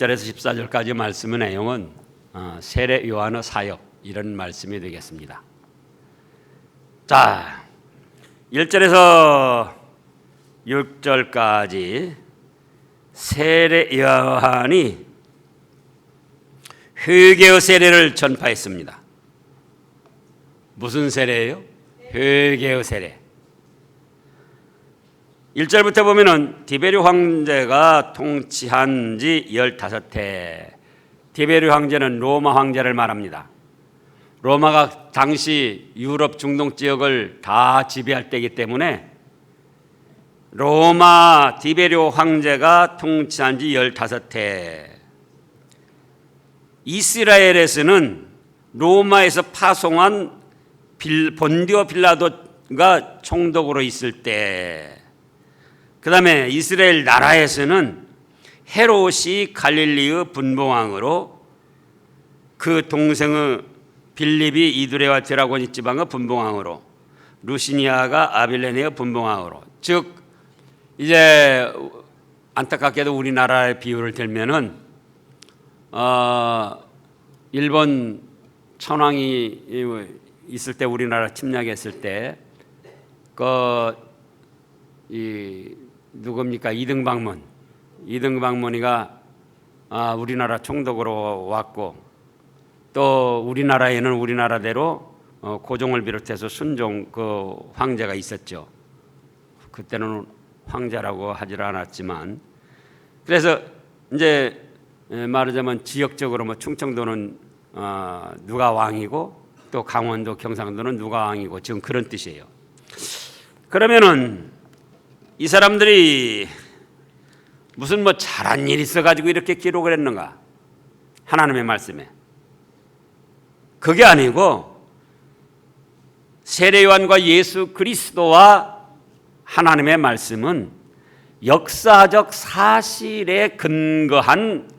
1절에서 14절까지 말씀의 내용은 세례 요한의 사역 이런 말씀이 되겠습니다. 자, 1절에서 6절까지 세례 요한이 회개의 세례를 전파했습니다. 무슨 세례예요? 회개의 세례. 1절부터 보면은 디베르 황제가 통치한 지 15해. 디베르 황제는 로마 황제를 말합니다. 로마가 당시 유럽 중동 지역을 다 지배할 때이기 때문에 로마 디베르 황제가 통치한 지 15해. 이스라엘에서는 로마에서 파송한 본디오 빌라도가 총독으로 있을 때, 그 다음에 이스라엘 나라에서는 헤롯이 갈릴리의 분봉왕으로 그 동생의 빌립이 이두레와 드라고니 지방의 분봉왕으로, 루시니아가 아빌레네의 분봉왕으로, 즉 이제 안타깝게도 우리나라의 비유를 들면은 일본 천황이 있을 때, 우리나라 침략했을 때 누굽니까? 이등박문이가 우리나라 총독으로 왔고, 또 우리나라에는 우리나라대로 고종을 비롯해서 순종 그 황제가 있었죠. 그때는 황제라고 하질 않았지만, 그래서 이제 말하자면 지역적으로 뭐 충청도는 누가 왕이고, 또 강원도, 경상도는 누가 왕이고, 지금 그런 뜻이에요. 그러면은 이 사람들이 무슨 뭐 잘한 일이 있어가지고 이렇게 기록을 했는가? 하나님의 말씀에. 그게 아니고 세례 요한과 예수 그리스도와 하나님의 말씀은 역사적 사실에 근거한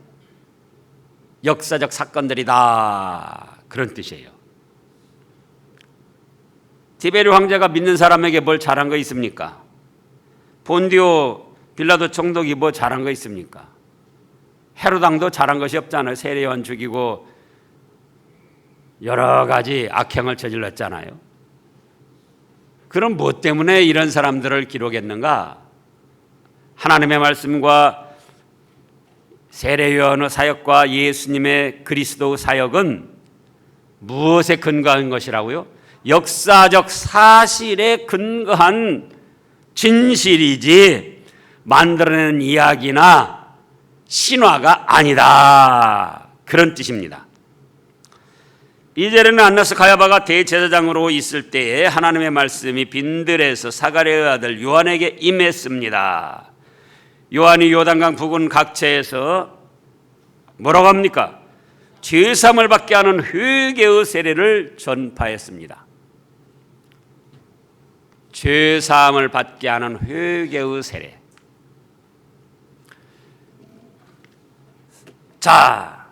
역사적 사건들이다, 그런 뜻이에요. 디베르 황제가 믿는 사람에게 뭘 잘한 거 있습니까? 본디오 빌라도 총독이 뭐 잘한 거 있습니까? 헤롯 왕도 잘한 것이 없잖아요. 세례 요한 죽이고 여러 가지 악행을 저질렀잖아요. 그럼 무엇 때문에 이런 사람들을 기록했는가? 하나님의 말씀과 세례 요한의 사역과 예수님의 그리스도의 사역은 무엇에 근거한 것이라고요? 역사적 사실에 근거한 진실이지 만들어낸 이야기나 신화가 아니다, 그런 뜻입니다. 이제는 안나스 가야바가 대제사장으로 있을 때에 하나님의 말씀이 빈들에서 사가랴의 아들 요한에게 임했습니다. 요한이 요단강 부근 각처에서 뭐라고 합니까? 죄사함을 받게 하는 회개의 세례를 전파했습니다. 죄사함을 받게 하는 회개의 세례. 자,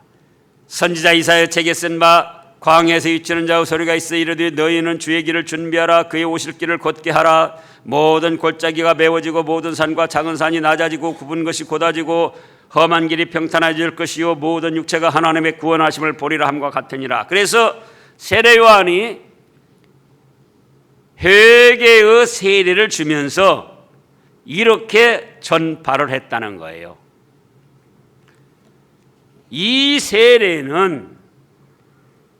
선지자 이사야 책에 쓴 바 광야에서 외치는 자의 소리가 있어 이르되 너희는 주의 길을 준비하라. 그의 오실 길을 곧게 하라. 모든 골짜기가 메워지고 모든 산과 작은 산이 낮아지고 굽은 것이 곧아지고 험한 길이 평탄해질 것이요 모든 육체가 하나님의 구원하심을 보리라 함과 같으니라. 그래서 세례 요한이 회개의 세례를 주면서 이렇게 전파를 했다는 거예요. 이 세례는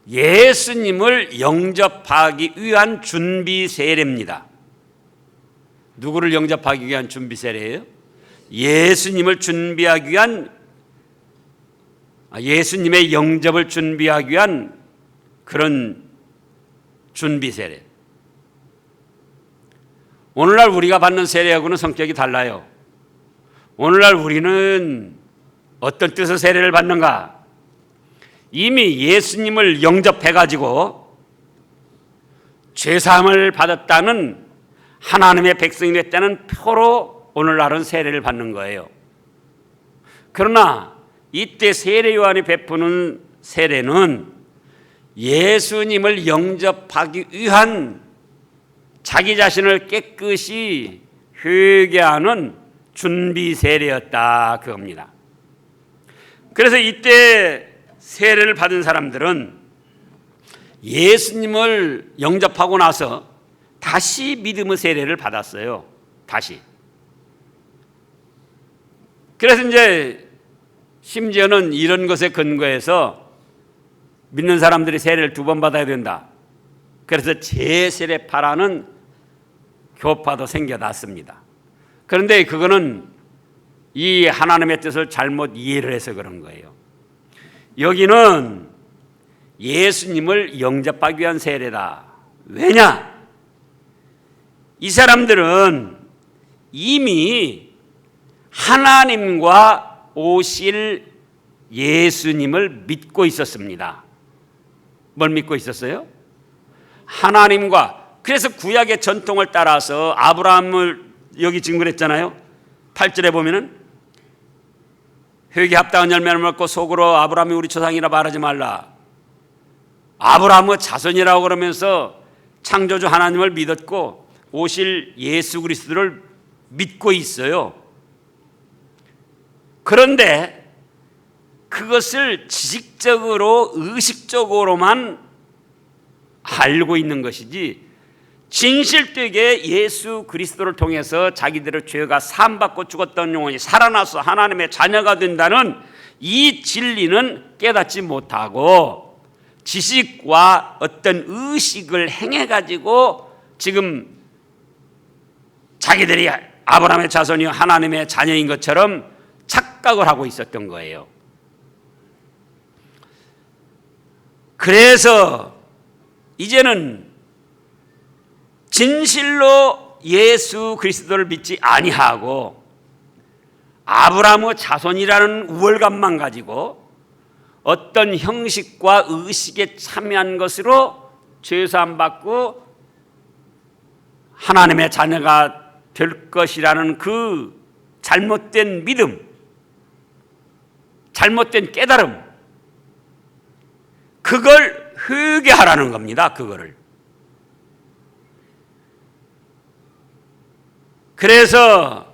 예수님을 영접하기 위한 준비 세례입니다. 누구를 영접하기 위한 준비 세례예요? 예수님을 준비하기 위한, 예수님의 영접을 준비하기 위한 그런 준비 세례. 오늘날 우리가 받는 세례하고는 성격이 달라요. 오늘날 우리는 어떤 뜻의 세례를 받는가? 이미 예수님을 영접해가지고 죄사함을 받았다는, 하나님의 백성이 됐다는 표로 오늘날은 세례를 받는 거예요. 그러나 이때 세례 요한이 베푸는 세례는 예수님을 영접하기 위한 자기 자신을 깨끗이 회개하는 준비 세례였다, 그겁니다. 그래서 이때 세례를 받은 사람들은 예수님을 영접하고 나서 다시 믿음의 세례를 받았어요. 다시. 그래서 이제 심지어는 이런 것에 근거해서 믿는 사람들이 세례를 2번 받아야 된다. 그래서 재세례파라는 교파도 생겨났습니다. 그런데 그거는 이 하나님의 뜻을 잘못 이해를 해서 그런 거예요. 여기는 예수님을 영접하기 위한 세례다. 왜냐? 이 사람들은 이미 하나님과 오실 예수님을 믿고 있었습니다. 뭘 믿고 있었어요? 하나님과. 그래서 구약의 전통을 따라서 아브라함을 여기 증거했잖아요. 8절에 보면은 회개 합당한 열매를 먹고 속으로 아브라함이 우리 조상이라 말하지 말라. 아브라함의 자손이라고 그러면서 창조주 하나님을 믿었고 오실 예수 그리스도를 믿고 있어요. 그런데 그것을 지식적으로 의식적으로만 알고 있는 것이지 진실되게 예수 그리스도를 통해서 자기들의 죄가 사함받고 죽었던 영혼이 살아나서 하나님의 자녀가 된다는 이 진리는 깨닫지 못하고 지식과 어떤 의식을 행해가지고 지금 자기들이 아브라함의 자손이요 하나님의 자녀인 것처럼 착각을 하고 있었던 거예요. 그래서 이제는 진실로 예수 그리스도를 믿지 아니하고 아브라함의 자손이라는 우월감만 가지고 어떤 형식과 의식에 참여한 것으로 죄사함 받고 하나님의 자녀가 될 것이라는 그 잘못된 믿음, 잘못된 깨달음, 그걸 회개하라는 겁니다. 그거를. 그래서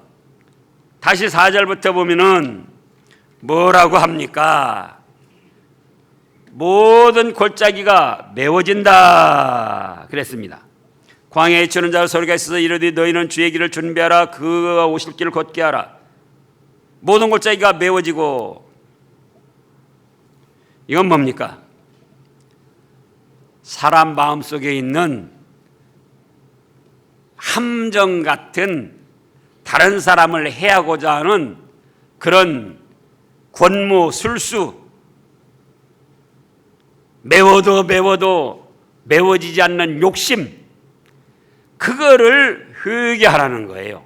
다시 4절부터 보면은 뭐라고 합니까? 모든 골짜기가 메워진다 그랬습니다. 광야에 치는 자와 소리가 있어서 이르되 너희는 주의 길을 준비하라. 그가 오실 길을 걷게 하라. 모든 골짜기가 메워지고. 이건 뭡니까? 사람 마음속에 있는 함정 같은 다른 사람을 해하고자 하는 그런 권모, 술수, 메워도 메워지지 않는 욕심, 그거를 회개하라는 거예요.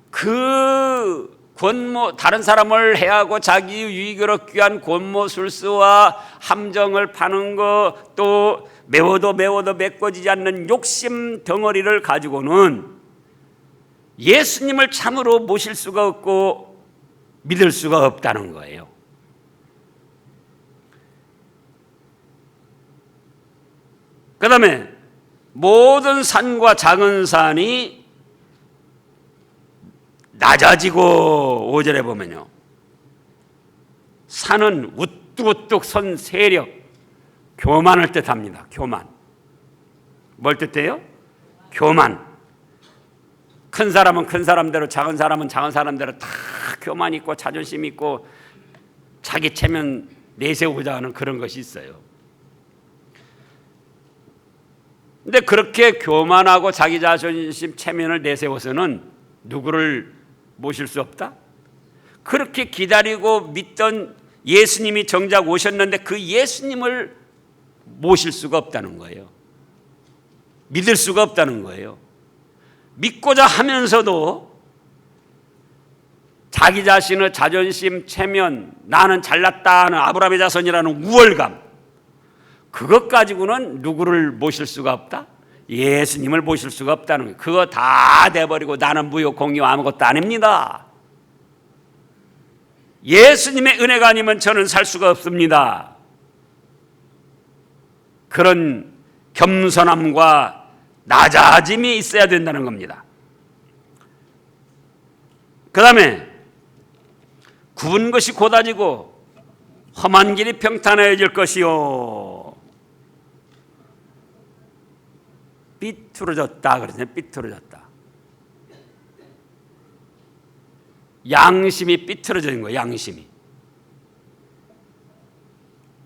그 권모, 다른 사람을 해하고 자기 유익을 얻기 위한 권모술수와 함정을 파는 것, 또 메워도 메꿔지지 않는 욕심 덩어리를 가지고는 예수님을 참으로 모실 수가 없고 믿을 수가 없다는 거예요. 그 다음에 모든 산과 작은 산이 낮아지고, 5절에 보면요, 산은 우뚝우뚝 선 세력, 교만을 뜻합니다. 교만. 뭘 뜻해요? 교만. 큰 사람은 큰 사람대로, 작은 사람은 작은 사람대로 다 교만 있고 자존심 있고 자기 체면 내세우고자 하는 그런 것이 있어요. 근데 그렇게 교만하고 자기 자존심 체면을 내세워서는 누구를 모실 수 없다? 그렇게 기다리고 믿던 예수님이 정작 오셨는데 그 예수님을 모실 수가 없다는 거예요. 믿을 수가 없다는 거예요. 믿고자 하면서도 자기 자신의 자존심, 체면, 나는 잘났다 하는 아브라함의 자손이라는 우월감, 그것 가지고는 누구를 모실 수가 없다? 예수님을 모실 수가 없다는 거예요. 그거 다 내버리고 나는 무욕, 공유 아무것도 아닙니다. 예수님의 은혜가 아니면 저는 살 수가 없습니다. 그런 겸손함과 낮아짐이 있어야 된다는 겁니다. 그 다음에 굽은 것이 곧아지고 험한 길이 평탄해질 것이요. 삐뚤어졌다 그러잖아요. 삐뚤어졌다. 양심이 삐뚤어진 거예요.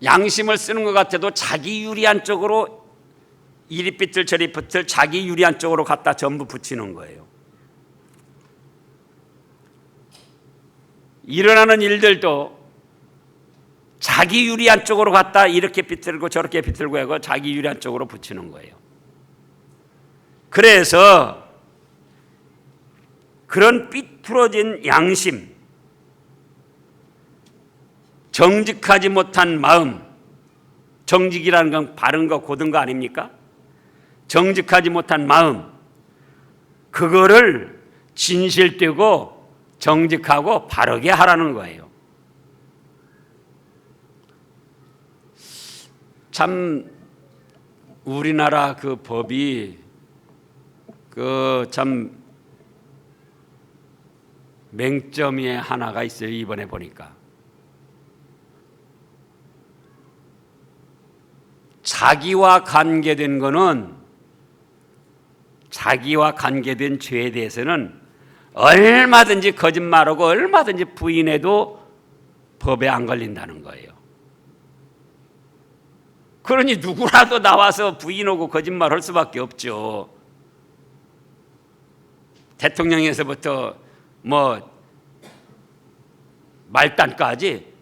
양심을 쓰는 것 같아도 자기 유리한 쪽으로 이리 삐뚤 저리 삐뚤 자기 유리한 쪽으로 갖다 전부 붙이는 거예요. 일어나는 일들도 자기 유리한 쪽으로 갖다 이렇게 비틀고 저렇게 비틀고 하고 자기 유리한 쪽으로 붙이는 거예요. 그래서 그런 삐뚤어진 양심, 정직하지 못한 마음, 정직이라는 건 바른 거 고든 거 아닙니까? 정직하지 못한 마음, 그거를 진실되고 정직하고 바르게 하라는 거예요. 참 우리나라 그 법이 그 참 맹점이 하나가 있어요. 이번에 보니까 자기와 관계된 거는 자기와 관계된 죄에 대해서는 얼마든지 거짓말하고 얼마든지 부인해도 법에 안 걸린다는 거예요. 그러니 누구라도 나와서 부인하고 거짓말할 수밖에 없죠. 대통령에서부터 뭐 말단까지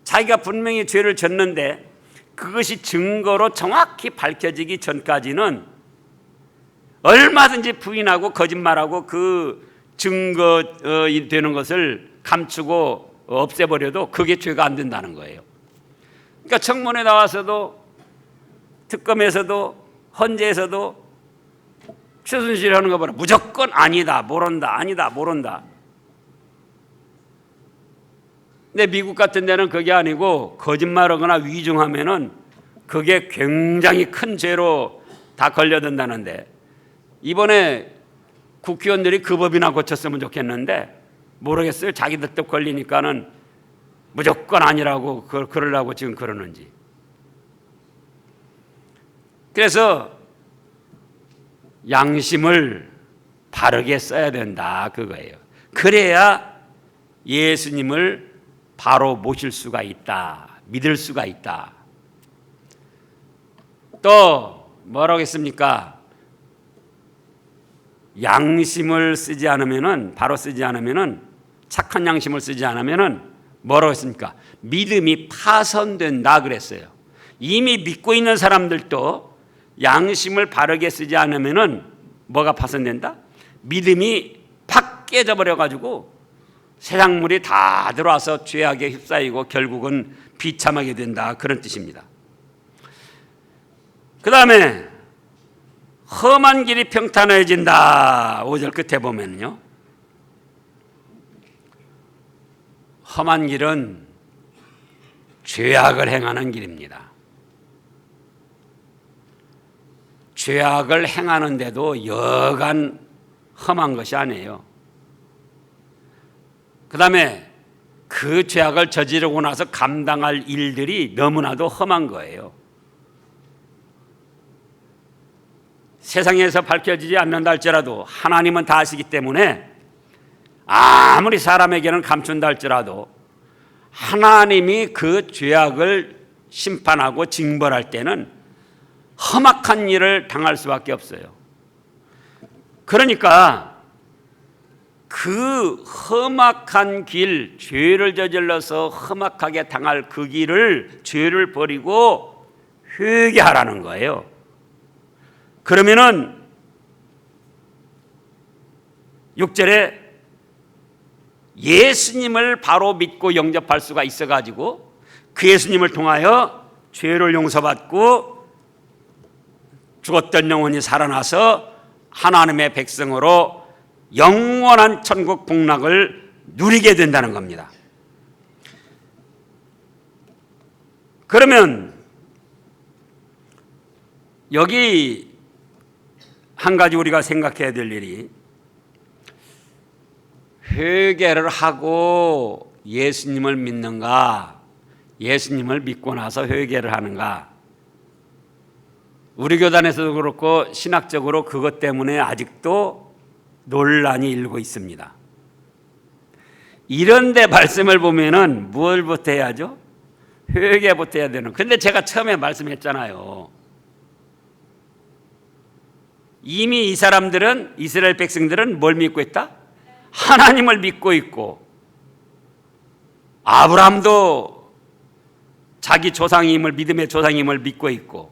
자기가 분명히 죄를 졌는데 그것이 증거로 정확히 밝혀지기 전까지는 얼마든지 부인하고 거짓말하고 그 증거 되는 것을 감추고 없애버려도 그게 죄가 안 된다는 거예요. 그러니까 청문회 나와서도 특검에서도 헌재에서도 최순실이 하는 거 봐라. 무조건 아니다, 모른다, 아니다, 모른다. 근데 미국 같은 데는 그게 아니고 거짓말하거나 위증하면은 그게 굉장히 큰 죄로 다 걸려든다는데 이번에 국회의원들이 그 법이나 고쳤으면 좋겠는데 모르겠어요. 자기들 또 걸리니까는 무조건 아니라고 그러려고 지금 그러는지. 그래서 양심을 바르게 써야 된다 그거예요. 그래야 예수님을 바로 모실 수가 있다. 믿을 수가 있다. 또 뭐라고 했습니까? 양심을 쓰지 않으면은 바로 쓰지 않으면은 착한 양심을 쓰지 않으면은 뭐라고 했습니까? 믿음이 파손된다 그랬어요. 이미 믿고 있는 사람들도 양심을 바르게 쓰지 않으면은 뭐가 파손된다? 믿음이 팍 깨져버려 가지고 세상물이 다 들어와서 죄악에 휩싸이고 결국은 비참하게 된다 그런 뜻입니다. 그 다음에 험한 길이 평탄해진다. 5절 끝에 보면요, 험한 길은 죄악을 행하는 길입니다. 죄악을 행하는데도 여간 험한 것이 아니에요. 그 다음에 그 죄악을 저지르고 나서 감당할 일들이 너무나도 험한 거예요. 세상에서 밝혀지지 않는다 할지라도 하나님은 다 아시기 때문에 아무리 사람에게는 감춘다 할지라도 하나님이 그 죄악을 심판하고 징벌할 때는 험악한 일을 당할 수밖에 없어요. 그러니까 그 험악한 길, 죄를 저질러서 험악하게 당할 그 길을, 죄를 버리고 회개하라는 거예요. 그러면은 6절에 예수님을 바로 믿고 영접할 수가 있어가지고 그 예수님을 통하여 죄를 용서받고 죽었던 영혼이 살아나서 하나님의 백성으로 영원한 천국 복락을 누리게 된다는 겁니다. 그러면 여기 한 가지 우리가 생각해야 될 일이, 회개를 하고 예수님을 믿는가, 예수님을 믿고 나서 회개를 하는가? 우리 교단에서도 그렇고 신학적으로 그것 때문에 아직도 논란이 일고 있습니다. 이런데 말씀을 보면은 무엇부터 해야죠? 회개부터 해야 되는. 근데 제가 처음에 말씀했잖아요. 이미 이 사람들은, 이스라엘 백성들은 뭘 믿고 있다? 하나님을 믿고 있고, 아브라함도 자기 조상임을, 믿음의 조상임을 믿고 있고,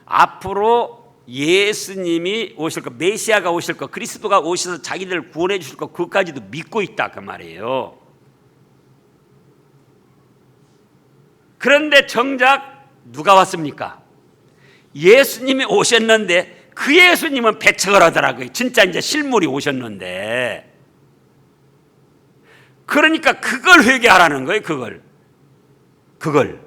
앞으로 예수님이 오실 것, 메시아가 오실 것, 그리스도가 오셔서 자기들을 구원해 주실 것, 그것까지도 믿고 있다 그 말이에요. 그런데 정작 누가 왔습니까? 예수님이 오셨는데 그 예수님은 배척을 하더라고요. 진짜 이제 실물이 오셨는데. 그러니까 그걸 회개하라는 거예요. 그걸.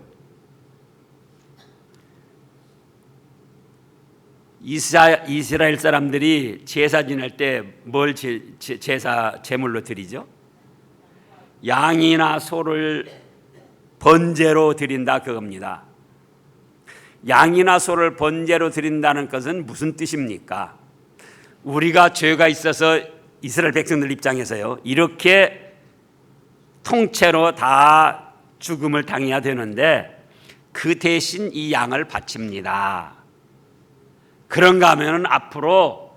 이스라엘 사람들이 제사 지낼 때 뭘 제사 제물로 드리죠? 양이나 소를 번제로 드린다 그겁니다. 양이나 소를 번제로 드린다는 것은 무슨 뜻입니까? 우리가 죄가 있어서 이스라엘 백성들 입장에서요, 이렇게 통째로 다 죽음을 당해야 되는데 그 대신 이 양을 바칩니다. 그런가 하면 앞으로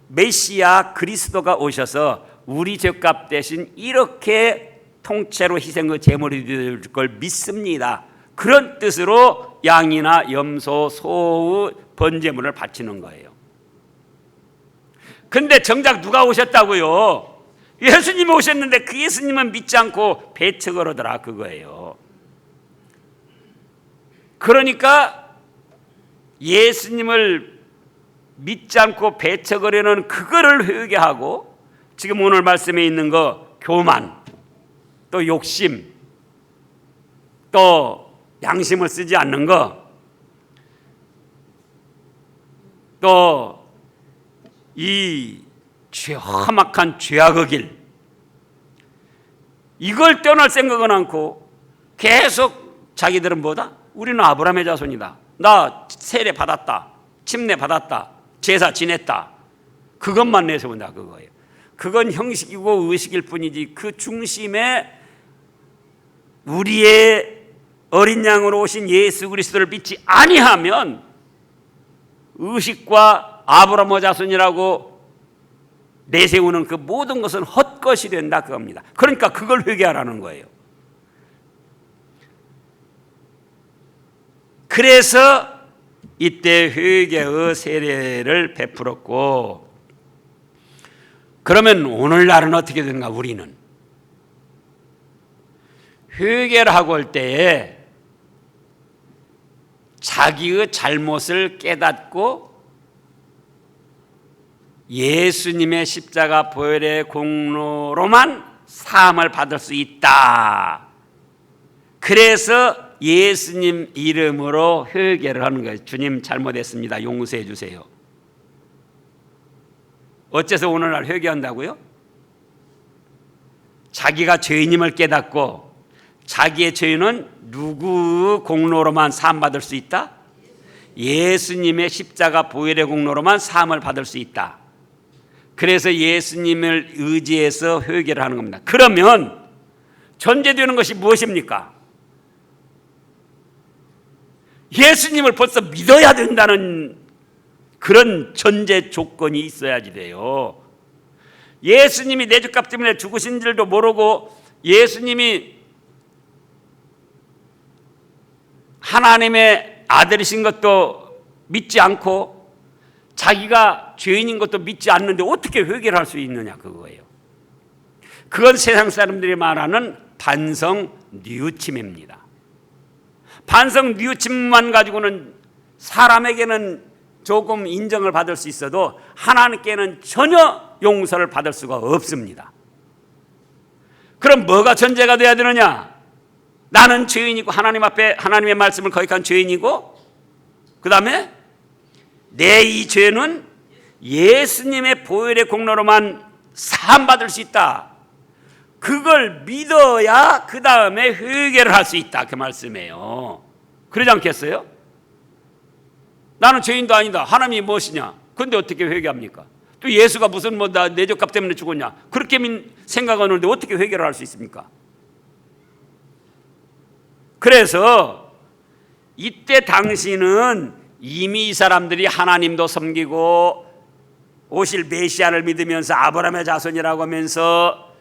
메시아 그리스도가 오셔서 우리 죄값 대신 이렇게 통째로 희생의 제물이 될 걸 믿습니다. 그런 뜻으로 양이나 염소, 소의 번제물을 바치는 거예요. 근데 정작 누가 오셨다고요? 예수님이 오셨는데 그 예수님은 믿지 않고 배척을 하더라 그거예요. 그러니까 예수님을 믿지 않고 배척을 하는 그거를 회개하고, 지금 오늘 말씀에 있는 거 교만, 또 욕심, 또 양심을 쓰지 않는 거, 또 이 험악한 죄악의 길, 이걸 떠날 생각은 않고 계속 자기들은 뭐다? 우리는 아브라함의 자손이다. 나 세례 받았다. 침례 받았다. 제사 지냈다. 그것만 내세운다 그거예요. 그건 형식이고 의식일 뿐이지 그 중심에 우리의 어린 양으로 오신 예수 그리스도를 믿지 아니하면 의식과 아브라함의 자손이라고 내세우는 그 모든 것은 헛것이 된다 그겁니다. 그러니까 그걸 회개하라는 거예요. 그래서 이때 회개의 세례를 베풀었고, 그러면 오늘날은 어떻게 되는가? 우리는 회개를 하고 올 때에 자기의 잘못을 깨닫고 예수님의 십자가 보혈의 공로로만 사함을 받을 수 있다. 그래서 예수님 이름으로 회개를 하는 거예요. 주님 잘못했습니다. 용서해 주세요. 어째서 오늘날 회개한다고요? 자기가 죄인임을 깨닫고 자기의 죄는 누구 공로로만 사함 받을 수 있다? 예수님의 십자가 보혈의 공로로만 사함을 받을 수 있다. 그래서 예수님을 의지해서 회개를 하는 겁니다. 그러면 전제되는 것이 무엇입니까? 예수님을 벌써 믿어야 된다는 그런 전제 조건이 있어야지 돼요. 예수님이 내 죄값 때문에 죽으신 줄도 모르고 예수님이 하나님의 아들이신 것도 믿지 않고 자기가 죄인인 것도 믿지 않는데 어떻게 회개를 할 수 있느냐 그거예요. 그건 세상 사람들이 말하는 반성 뉘우침입니다. 반성 뉘우침만 가지고는 사람에게는 조금 인정을 받을 수 있어도 하나님께는 전혀 용서를 받을 수가 없습니다. 그럼 뭐가 전제가 돼야 되느냐? 나는 죄인이고 하나님 앞에 하나님의 말씀을 거역한 죄인이고, 그 다음에 내 이 죄는 예수님의 보혈의 공로로만 사함받을 수 있다. 그걸 믿어야 그 다음에 회개를 할 수 있다. 그 말씀이에요. 그러지 않겠어요? 나는 죄인도 아니다. 하나님이 무엇이냐? 그런데 어떻게 회개합니까? 또 예수가 무슨 나 내 죄값 때문에 죽었냐? 그렇게 생각하는데 어떻게 회개를 할 수 있습니까? 그래서 이때 당신은 이미 이 사람들이 하나님도 섬기고 오실 메시아를 믿으면서 아브라함의 자손이라고 하면서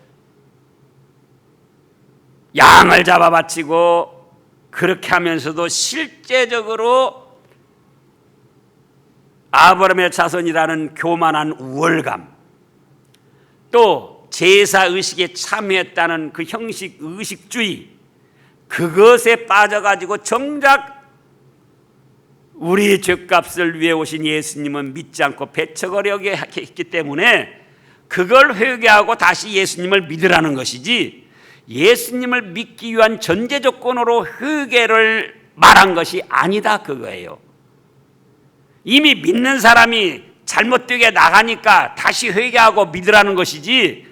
양을 잡아 바치고 그렇게 하면서도 실제적으로 아브라함의 자손이라는 교만한 우월감, 또 제사의식에 참여했다는 그 형식 의식주의, 그것에 빠져가지고 정작 우리의 죄값을 위해 오신 예수님은 믿지 않고 배척하려고 했기 때문에 그걸 회개하고 다시 예수님을 믿으라는 것이지, 예수님을 믿기 위한 전제 조건으로 회개를 말한 것이 아니다 그거예요. 이미 믿는 사람이 잘못되게 나가니까 다시 회개하고 믿으라는 것이지,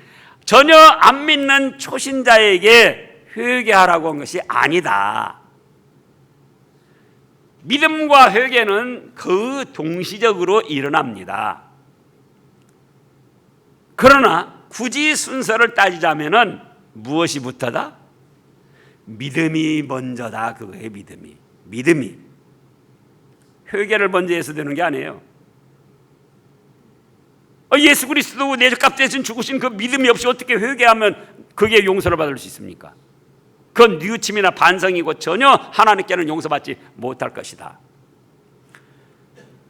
전혀 안 믿는 초신자에게 회개하라고 한 것이 아니다. 믿음과 회개는 그 동시적으로 일어납니다. 그러나 굳이 순서를 따지자면은 무엇이 부터다? 믿음이 먼저다 그거예요. 믿음이 회개를 먼저 해서 되는 게 아니에요. 예수 그리스도 내 죄값 대신 죽으신 그 믿음이 없이 어떻게 회개하면 그게 용서를 받을 수 있습니까? 그건 뉘우침이나 반성이고 전혀 하나님께는 용서받지 못할 것이다.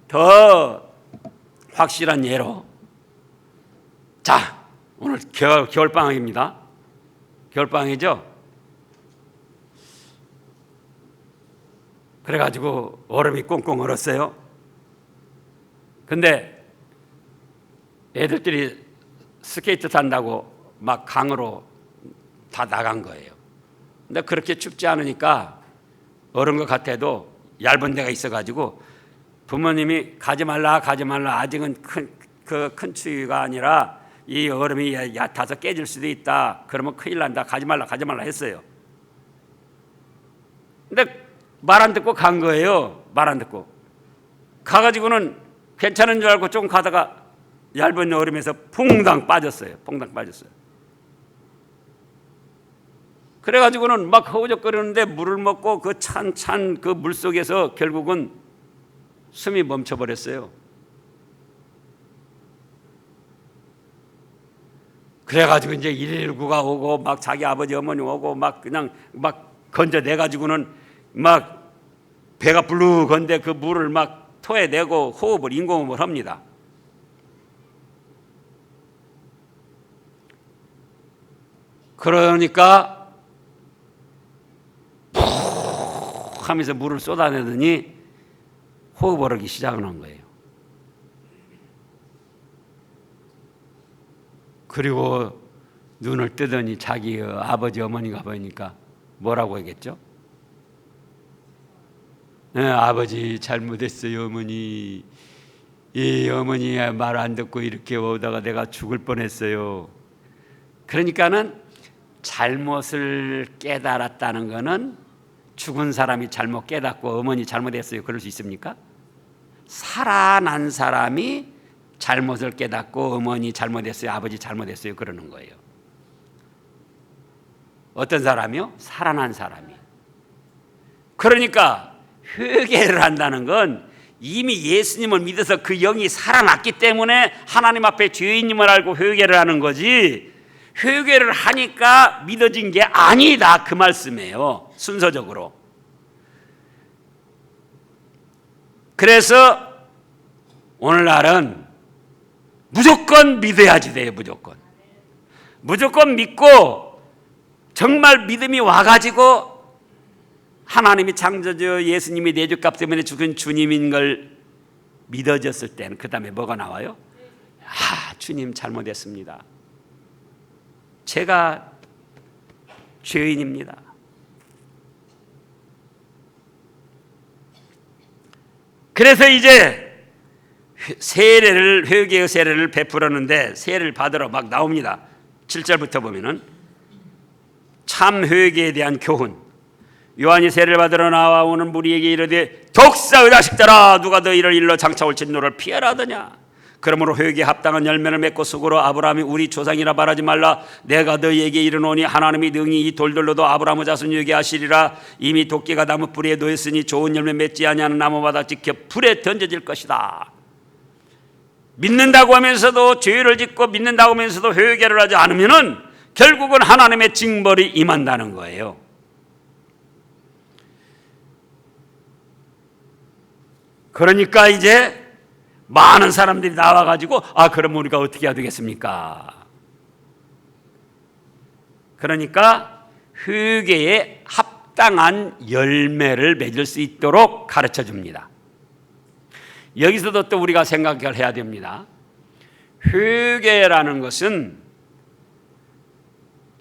더 확실한 예로, 자, 오늘 겨울방학입니다. 겨울방학이죠? 그래가지고 얼음이 꽁꽁 얼었어요. 근데 애들끼리 스케이트 탄다고 막 강으로 다 나간 거예요. 근데 그렇게 춥지 않으니까 얼은 것 같아도 얇은 데가 있어가지고 부모님이 가지 말라 아직은 큰 추위가 아니라 이 얼음이 얕아서 깨질 수도 있다. 그러면 큰일 난다. 가지 말라 했어요. 근데 말 안 듣고 간 거예요. 말 안 듣고 가가지고는 괜찮은 줄 알고 좀 가다가 얇은 얼음에서 퐁당 빠졌어요. 그래가지고는 막 허우적거리는데 물을 먹고 그 찬 그 물속에서 결국은 숨이 멈춰버렸어요. 그래가지고 이제 119가 오고 막 자기 아버지 어머니 오고 막 그냥 막 건져내가지고는 막 배가 불룩한데 그 물을 막 토해내고 인공호흡을 합니다. 그러니까 하면서 물을 쏟아내더니 호흡을 하기 시작한 거예요. 그리고 눈을 뜨더니 자기 아버지 어머니가 보니까 뭐라고 했겠죠? 네, 아버지 잘못했어요 어머니. 이 어머니 말 안 듣고 이렇게 오다가 내가 죽을 뻔했어요. 그러니까는 잘못을 깨달았다는 것은 죽은 사람이 잘못 깨닫고 어머니 잘못했어요 그럴 수 있습니까? 살아난 사람이 잘못을 깨닫고 어머니 잘못했어요 아버지 잘못했어요 그러는 거예요. 어떤 사람이요? 살아난 사람이. 그러니까 회개를 한다는 건 이미 예수님을 믿어서 그 영이 살아났기 때문에 하나님 앞에 죄인임을 알고 회개를 하는 거지, 회개를 하니까 믿어진 게 아니다 그 말씀이에요. 순서적으로. 그래서 오늘날은 무조건 믿어야지 돼요. 무조건 믿고 정말 믿음이 와가지고 하나님이 창조주 예수님이 내 죄값 때문에 죽은 주님인 걸 믿어졌을 때는 그 다음에 뭐가 나와요? 주님 잘못했습니다. 제가 죄인입니다. 그래서 이제 회개의 세례를 베풀었는데 세례를 받으러 막 나옵니다. 7절부터 보면은 참 회개에 대한 교훈. 요한이 세례를 받으러 나와오는 무리에게 이르되 독사의 자식들아 누가 너희를 일러 장차 올 진노를 피하라 하더냐. 그러므로 회개에 합당한 열매를 맺고 속으로 아브라함이 우리 조상이라 말하지 말라. 내가 너희에게 이르노니 하나님이 능히 이 돌들로도 아브라함의 자손 유게 하시리라. 이미 도끼가 나무 뿌리에 놓였으니 좋은 열매 맺지 아니하는 나무마다 지켜 불에 던져질 것이다. 믿는다고 하면서도 죄를 짓고 믿는다고 하면서도 회개를 하지 않으면은 결국은 하나님의 징벌이 임한다는 거예요. 그러니까 이제 많은 사람들이 나와가지고 그럼 우리가 어떻게 해야 되겠습니까? 그러니까 회개에 합당한 열매를 맺을 수 있도록 가르쳐 줍니다. 여기서도 또 우리가 생각을 해야 됩니다. 회개라는 것은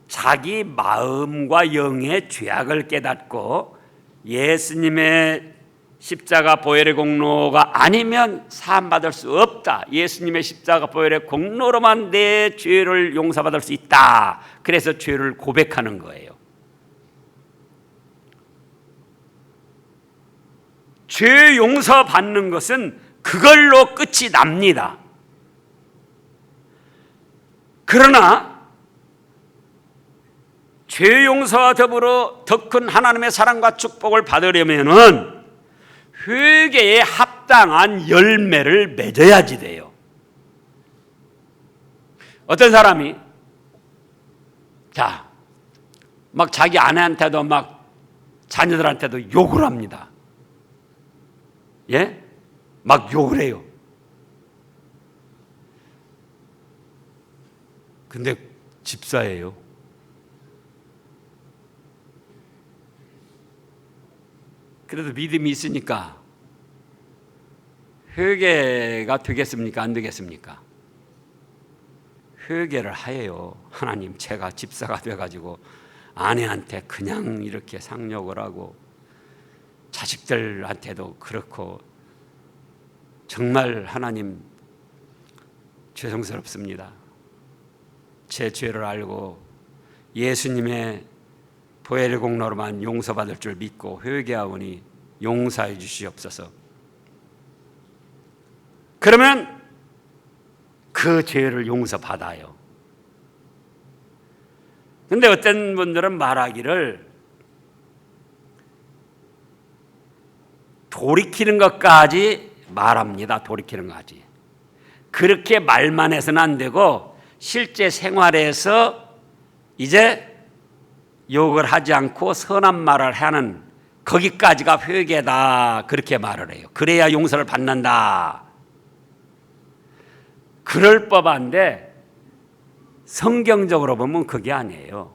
자기 마음과 영의 죄악을 깨닫고 예수님의 십자가 보혈의 공로가 아니면 사함받을 수 없다. 예수님의 십자가 보혈의 공로로만 내 죄를 용서받을 수 있다. 그래서 죄를 고백하는 거예요. 죄 용서받는 것은 그걸로 끝이 납니다. 그러나 죄 용서와 더불어 더 큰 하나님의 사랑과 축복을 받으려면은 회개에 합당한 열매를 맺어야지 돼요. 어떤 사람이 막 자기 아내한테도 막 자녀들한테도 욕을 합니다. 예? 막 욕을 해요. 근데 집사예요. 그래도 믿음이 있으니까 회개가 되겠습니까? 안 되겠습니까? 회개를 하예요. 하나님, 제가 집사가 돼가지고 아내한테 그냥 이렇게 상욕을 하고 자식들한테도 그렇고 정말 하나님 죄송스럽습니다. 제 죄를 알고 예수님의 보혈의 공로로만 용서받을 줄 믿고 회개하오니 용서해 주시옵소서. 그러면 그 죄를 용서받아요. 근데 어떤 분들은 말하기를 돌이키는 것까지 말합니다. 돌이키는 것까지. 그렇게 말만 해서는 안 되고 실제 생활에서 이제 욕을 하지 않고 선한 말을 하는 거기까지가 회개다. 그렇게 말을 해요. 그래야 용서를 받는다. 그럴 법한데 성경적으로 보면 그게 아니에요.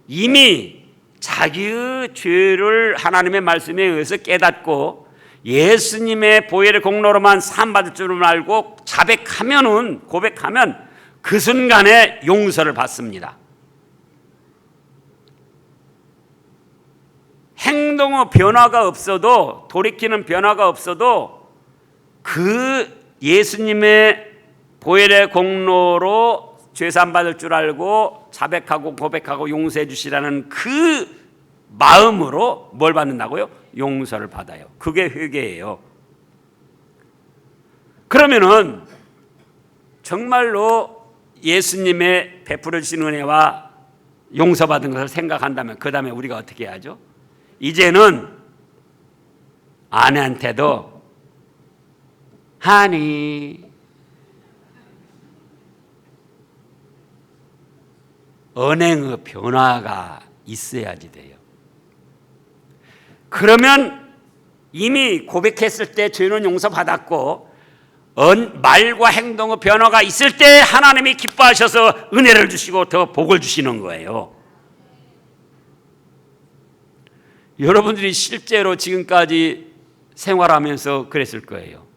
이미 자기의 죄를 하나님의 말씀에 의해서 깨닫고 예수님의 보혈의 공로로만 사함받을 줄을 알고 고백하면 그 순간에 용서를 받습니다. 행동의 변화가 없어도, 돌이키는 변화가 없어도 그 예수님의 보혈의 공로로 죄사함 받을 줄 알고 자백하고 고백하고 용서해 주시라는 그 마음으로 뭘 받는다고요? 용서를 받아요. 그게 회개예요. 그러면은 정말로 예수님의 베풀어 주신 은혜와 용서받은 것을 생각한다면 그 다음에 우리가 어떻게 해야죠? 이제는 아내한테도 하니 언행의 변화가 있어야지 돼요. 그러면 이미 고백했을 때 죄는 용서받았고 말과 행동의 변화가 있을 때 하나님이 기뻐하셔서 은혜를 주시고 더 복을 주시는 거예요. 여러분들이 실제로 지금까지 생활하면서 그랬을 거예요.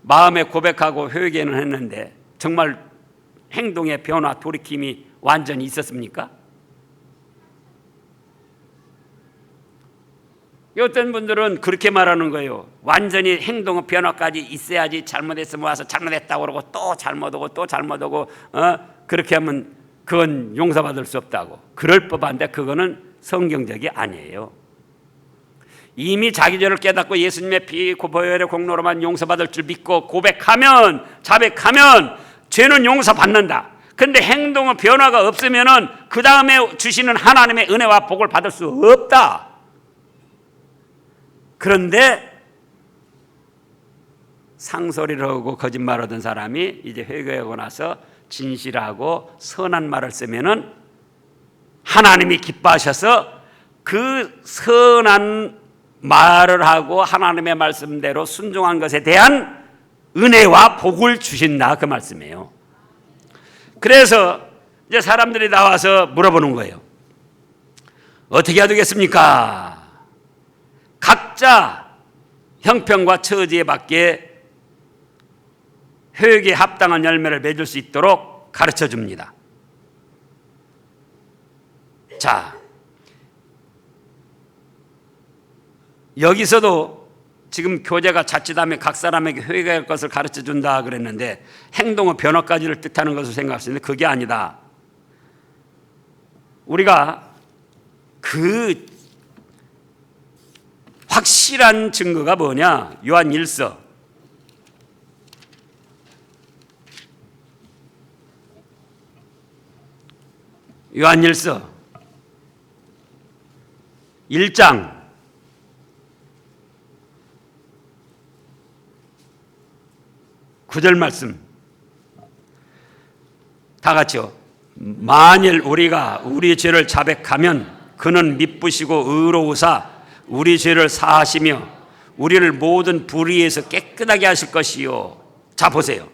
마음에 고백하고 회개는 했는데 정말 행동의 변화, 돌이킴이 완전히 있었습니까? 어떤 분들은 그렇게 말하는 거예요. 완전히 행동 변화까지 있어야지 잘못했으면 와서 잘못했다고 그러고 또 잘못하고 또 잘못하고 그렇게 하면 그건 용서받을 수 없다고. 그럴 법한데 그거는 성경적이 아니에요. 이미 자기 죄를 깨닫고 예수님의 피 보혈의 공로로만 용서받을 줄 믿고 고백하면, 자백하면 죄는 용서받는다. 근데 행동의 변화가 없으면은 그 다음에 주시는 하나님의 은혜와 복을 받을 수 없다. 그런데 상소리를 하고 거짓말하던 사람이 이제 회개하고 나서 진실하고 선한 말을 쓰면은 하나님이 기뻐하셔서 그 선한 말을 하고 하나님의 말씀대로 순종한 것에 대한 은혜와 복을 주신다, 그 말씀이에요. 그래서 이제 사람들이 나와서 물어보는 거예요. 어떻게 해야 되겠습니까? 각자 형편과 처지에 맞게 회개에 합당한 열매를 맺을 수 있도록 가르쳐 줍니다. 자, 여기서도 지금 교재가 자칫하면 각 사람에게 회개할 것을 가르쳐 준다 그랬는데 행동의 변화까지를 뜻하는 것을 생각할 수 있는데 그게 아니다. 우리가 그 확실한 증거가 뭐냐? 요한 1서 요한 1서 1장 9절 말씀 다 같이요. 만일 우리가 우리 죄를 자백하면 그는 미쁘시고 의로우사 우리 죄를 사하시며 우리를 모든 불의에서 깨끗하게 하실 것이요. 자 보세요.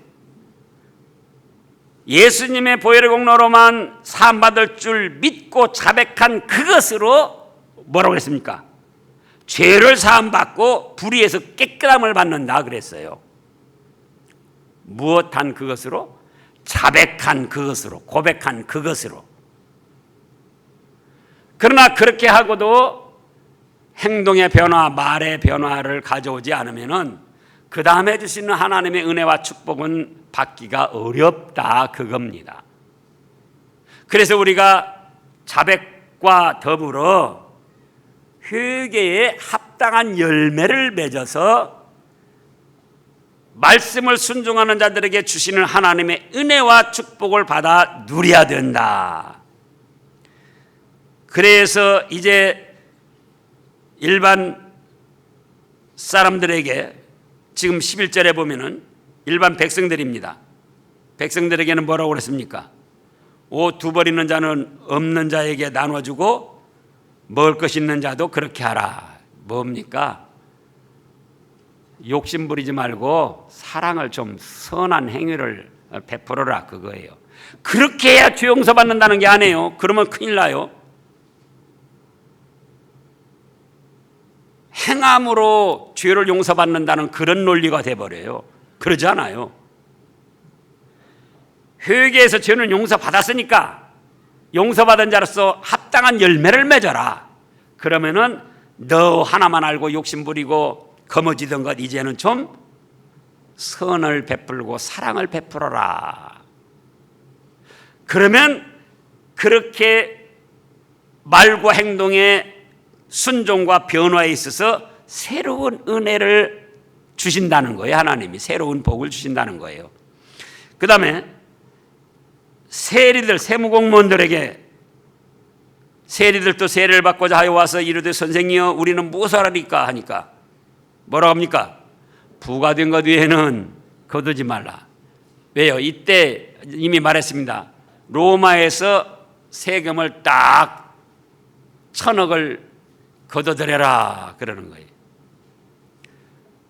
예수님의 보혈의 공로로만 사함받을 줄 믿고 자백한 그것으로 뭐라고 했습니까? 죄를 사함받고 불의에서 깨끗함을 받는다 그랬어요. 무엇한 그것으로? 자백한 그것으로, 고백한 그것으로. 그러나 그렇게 하고도 행동의 변화, 말의 변화를 가져오지 않으면은 그 다음에 주시는 하나님의 은혜와 축복은 받기가 어렵다 그겁니다. 그래서 우리가 자백과 더불어 회개에 합당한 열매를 맺어서 말씀을 순종하는 자들에게 주시는 하나님의 은혜와 축복을 받아 누려야 된다. 그래서 이제 일반 사람들에게 지금 11절에 보면은 일반 백성들입니다. 백성들에게는 뭐라고 그랬습니까? 옷 두 벌 있는 자는 없는 자에게 나눠주고 먹을 것 있는 자도 그렇게 하라. 뭡니까? 욕심 부리지 말고 사랑을 좀 선한 행위를 베풀어라 그거예요. 그렇게 해야 죄 용서받는다는 게 아니에요. 그러면 큰일 나요. 행함으로 죄를 용서받는다는 그런 논리가 돼버려요. 그러지 않아요. 회개에서 죄는 용서받았으니까 용서받은 자로서 합당한 열매를 맺어라. 그러면은 너 하나만 알고 욕심 부리고 거머쥐던 것 이제는 좀 선을 베풀고 사랑을 베풀어라. 그러면 그렇게 말과 행동의 순종과 변화에 있어서 새로운 은혜를 주신다는 거예요. 하나님이 새로운 복을 주신다는 거예요. 그 다음에 세리들, 세무공무원들에게 세리들도 세례를 받고자 하여 와서 이르되 선생이여 우리는 무엇을 하리까 하니까 뭐라고 합니까? 부과된 것 외에는 거두지 말라. 왜요? 이때 이미 말했습니다. 로마에서 세금을 딱 1,000억을 거둬들여라 그러는 거예요.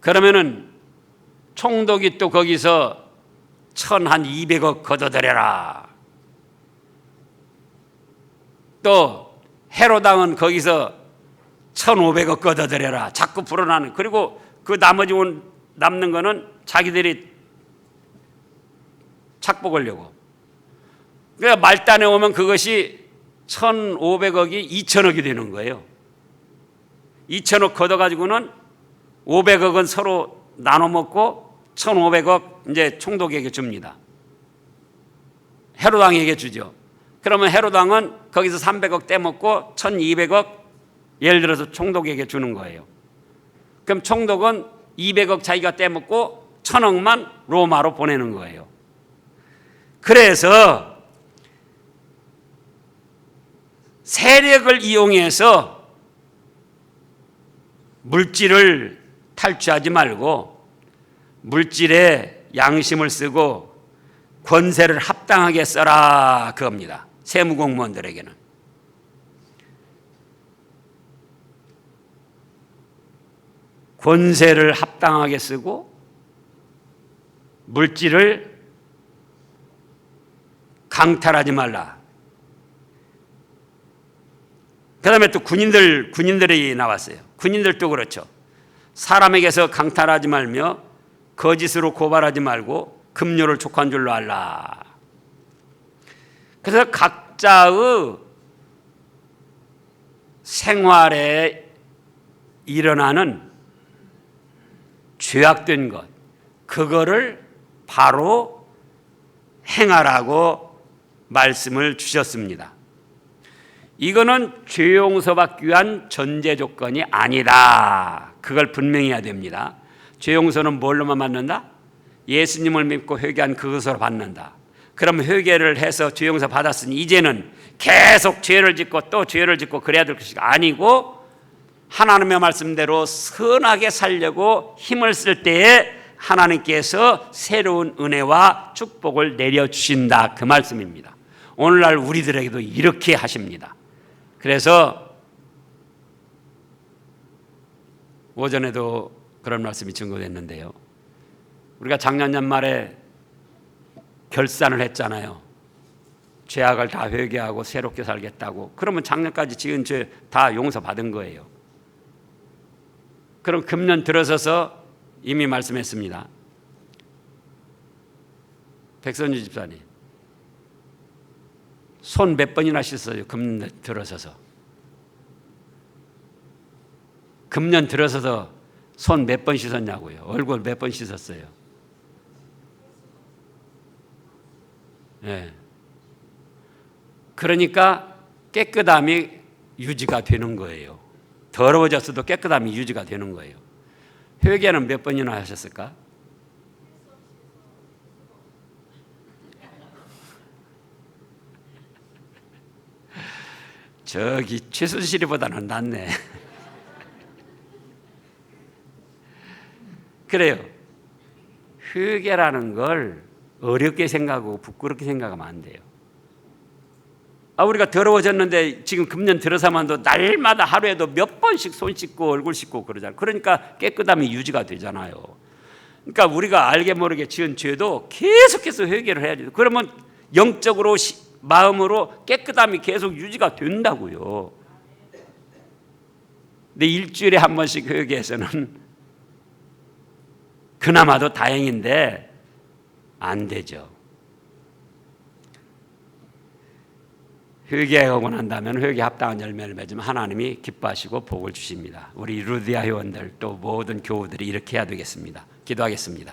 그러면은 총독이 또 거기서 1,200억 거둬들여라. 또 헤로당은 거기서 1,500억 거둬들여라. 자꾸 불어나는. 그리고 그 나머지 남는 거는 자기들이 착복하려고. 그러니까 말단에 오면 그것이 1,500억이 2,000억이 되는 거예요. 2천억 걷어가지고는 500억은 서로 나눠 먹고 1,500억 이제 총독에게 줍니다. 헤로당에게 주죠. 그러면 헤로당은 거기서 300억 떼먹고 1,200억 예를 들어서 총독에게 주는 거예요. 그럼 총독은 200억 자기가 떼먹고 1,000억만 로마로 보내는 거예요. 그래서 세력을 이용해서 물질을 탈취하지 말고 물질에 양심을 쓰고 권세를 합당하게 써라 그겁니다. 세무공무원들에게는. 권세를 합당하게 쓰고 물질을 강탈하지 말라. 그 다음에 또 군인들이 나왔어요. 군인들도 그렇죠. 사람에게서 강탈하지 말며 거짓으로 고발하지 말고 급료를 족한 줄로 알라. 그래서 각자의 생활에 일어나는 죄악된 것, 그거를 바로 행하라고 말씀을 주셨습니다. 이거는 죄 용서받기 위한 전제 조건이 아니다. 그걸 분명히 해야 됩니다. 죄 용서는 뭘로만 받는다? 예수님을 믿고 회개한 그것으로 받는다. 그럼 회개를 해서 죄 용서 받았으니 이제는 계속 죄를 짓고 또 죄를 짓고 그래야 될 것이 아니고 하나님의 말씀대로 선하게 살려고 힘을 쓸 때에 하나님께서 새로운 은혜와 축복을 내려주신다. 그 말씀입니다. 오늘날 우리들에게도 이렇게 하십니다. 그래서 오전에도 그런 말씀이 증거됐는데요. 우리가 작년 연말에 결산을 했잖아요. 죄악을 다 회개하고 새롭게 살겠다고. 그러면 작년까지 지은 죄 다 용서받은 거예요. 그럼 금년 들어서서 이미 말씀했습니다. 백선주 집사님, 손 몇 번이나 씻었어요? 금년 들어서서. 금년 들어서서 손 몇 번 씻었냐고요? 얼굴 몇 번 씻었어요? 네. 그러니까 깨끗함이 유지가 되는 거예요. 더러워졌어도 깨끗함이 유지가 되는 거예요. 회개는 몇 번이나 하셨을까? 저기 최순실이보다는 낫네. 그래요. 회개라는 걸 어렵게 생각하고 부끄럽게 생각하면 안 돼요. 우리가 더러워졌는데 지금 금년 들어서만도 날마다 하루에도 몇 번씩 손 씻고 얼굴 씻고 그러잖아요. 그러니까 깨끗함이 유지가 되잖아요. 그러니까 우리가 알게 모르게 지은 죄도 계속해서 회개를 해야죠. 그러면 영적으로 마음으로 깨끗함이 계속 유지가 된다고요. 근데 일주일에 한 번씩 회개해서는 그나마도 다행인데 안 되죠. 회개하고 난다면 회개에 합당한 열매를 맺으면 하나님이 기뻐하시고 복을 주십니다. 우리 루디아 회원들 또 모든 교우들이 이렇게 해야 되겠습니다. 기도하겠습니다.